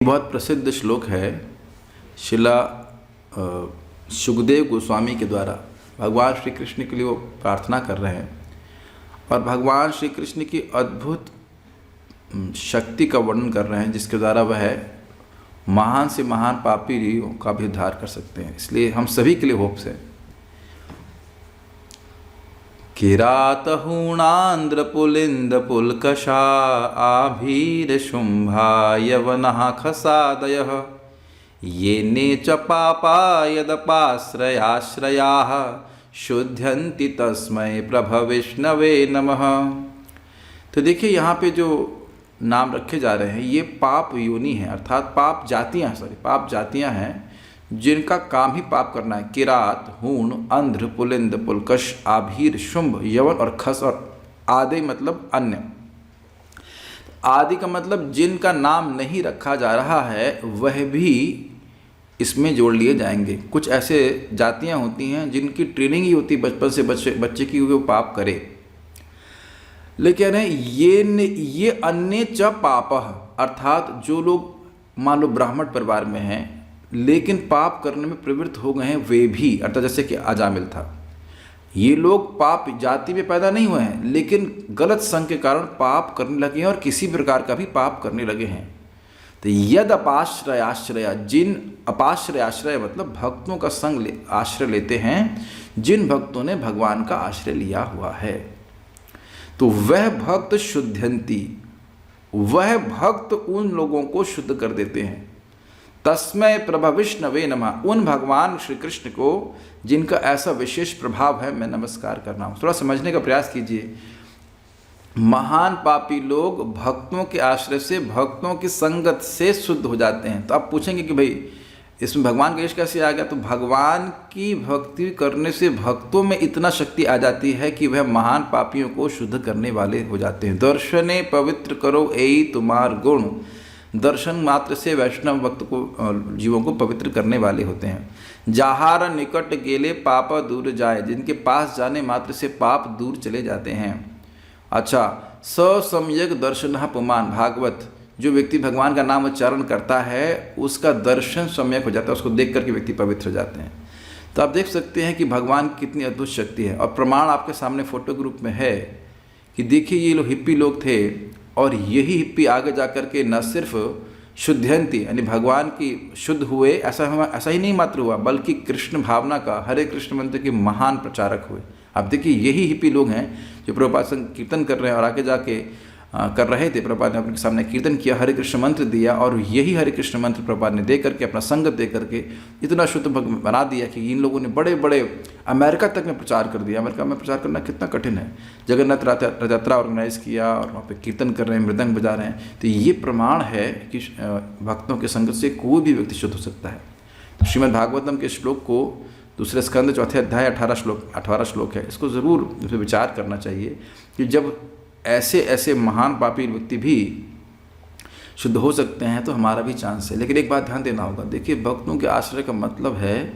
बहुत प्रसिद्ध श्लोक है। शिला सुखदेव गोस्वामी के द्वारा भगवान श्री कृष्ण के लिए वो प्रार्थना कर रहे हैं और भगवान श्री कृष्ण की अद्भुत शक्ति का वर्णन कर रहे हैं, जिसके द्वारा वह महान से महान पापी का भी उद्धार कर सकते हैं। इसलिए हम सभी के लिए होप्स है। किरातहूणांध्र पुलिंद पुलकशा आभीर शुंभा यवनः खसादयः ये ने च पापा यदपाश्रयाश्रयाः शुद्ध्यन्ति तस्मै प्रभविष्णवे नमः। तो देखिए यहाँ पे जो नाम रखे जा रहे हैं ये पाप योनि है, अर्थात पाप जातियाँ हैं जिनका काम ही पाप करना है। किरात, हूण, अंध्र, पुलिंद, पुलकश, आभीर, शुंभ, यवन और खस और आदि मतलब अन्य। आदि का मतलब जिनका नाम नहीं रखा जा रहा है वह भी इसमें जोड़ लिए जाएंगे। कुछ ऐसे जातियां होती हैं जिनकी ट्रेनिंग ही होती है बचपन से बच्चे की वो पाप करे, लेकिन ये अन्य च पाप, अर्थात जो लोग मान लो ब्राह्मण परिवार में हैं लेकिन पाप करने में प्रवृत्त हो गए हैं वे भी, अर्थात जैसे कि अजामिल था, ये लोग पाप जाति में पैदा नहीं हुए हैं लेकिन गलत संग के कारण पाप करने लगे हैं और किसी प्रकार का भी पाप करने लगे हैं। तो यद अपाश्रयाश्रय, जिन अपाश्रयाश्रय मतलब भक्तों का संग आश्रय लेते हैं, जिन भक्तों ने भगवान का आश्रय लिया हुआ है, तो वह भक्त शुद्ध्यंती, वह भक्त उन लोगों को शुद्ध कर देते हैं। तस्मै प्रभविष्णवे नमः, उन भगवान श्री कृष्ण को जिनका ऐसा विशेष प्रभाव है मैं नमस्कार कर रहा हूँ। थोड़ा समझने का प्रयास कीजिए। महान पापी लोग भक्तों के आश्रय से, भक्तों की संगत से शुद्ध हो जाते हैं। तो आप पूछेंगे कि भाई इसमें भगवान का यश कैसे आ गया? तो भगवान की भक्ति करने से भक्तों में इतना शक्ति आ जाती है कि वह महान पापियों को शुद्ध करने वाले हो जाते हैं। दर्शने पवित्र करो एई तुम्हार गुण, दर्शन मात्र से वैष्णव भक्त को, जीवों को पवित्र करने वाले होते हैं। जहार निकट गेले पाप दूर जाए, जिनके पास जाने मात्र से पाप दूर चले जाते हैं। अच्छा, ससम्यक दर्शन पुमान, भागवत, जो व्यक्ति भगवान का नाम उच्चारण करता है उसका दर्शन सम्यक हो जाता है, उसको देख करके व्यक्ति पवित्र हो जाते हैं। तो आप देख सकते हैं कि भगवान की कितनी अद्भुत शक्ति है। और प्रमाण आपके सामने फोटो ग्रुप में है कि देखिए ये लोग हिप्पी लोग थे और यही हिप्पी आगे जा कर के न सिर्फ शुद्ध्यंती यानी भगवान की शुद्ध हुए, ऐसा ही नहीं मात्र हुआ बल्कि कृष्ण भावना का, हरे कृष्ण मंत्र के महान प्रचारक हुए। अब देखिए यही हिप्पी लोग हैं जो प्रभुपाद संग कीर्तन कर रहे हैं और आगे जाके कर रहे थे। प्रभुपाद ने अपने सामने कीर्तन किया, हरे कृष्ण मंत्र दिया और यही हरे कृष्ण मंत्र प्रभुपाद ने दे करके, अपना संगत दे करके इतना शुद्ध बना दिया कि इन लोगों ने बड़े बड़े अमेरिका तक में प्रचार कर दिया। अमेरिका में प्रचार करना कितना कठिन है। जगन्नाथ रथ यात्रा ऑर्गेनाइज किया और वहाँ पे कीर्तन कर रहे हैं, मृदंग बजा रहे हैं। तो ये प्रमाण है कि भक्तों के संगत से कोई भी व्यक्ति शुद्ध हो सकता है। श्रीमद् भागवतम के श्लोक को दूसरे स्कंद 4 अध्याय 18 श्लोक है, इसको ज़रूर इस पर विचार करना चाहिए कि जब ऐसे महान पापी व्यक्ति भी शुद्ध हो सकते हैं तो हमारा भी चांस है। लेकिन एक बात ध्यान देना होगा, देखिए भक्तों के आश्रय का मतलब है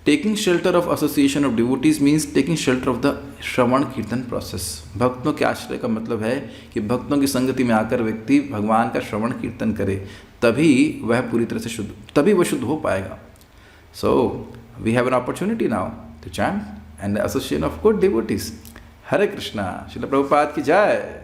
taking shelter of association of devotees means taking shelter of the shravan kirtan process. भक्तों के आश्रय का मतलब है कि भक्तों की संगति में आकर व्यक्ति भगवान का श्रवण कीर्तन करे, तभी वह पूरी तरह से शुद्ध, तभी वह शुद्ध हो पाएगा। So we have an opportunity now to chant and association of good devotees. Hare Krishna. Srila Prabhupada की जय।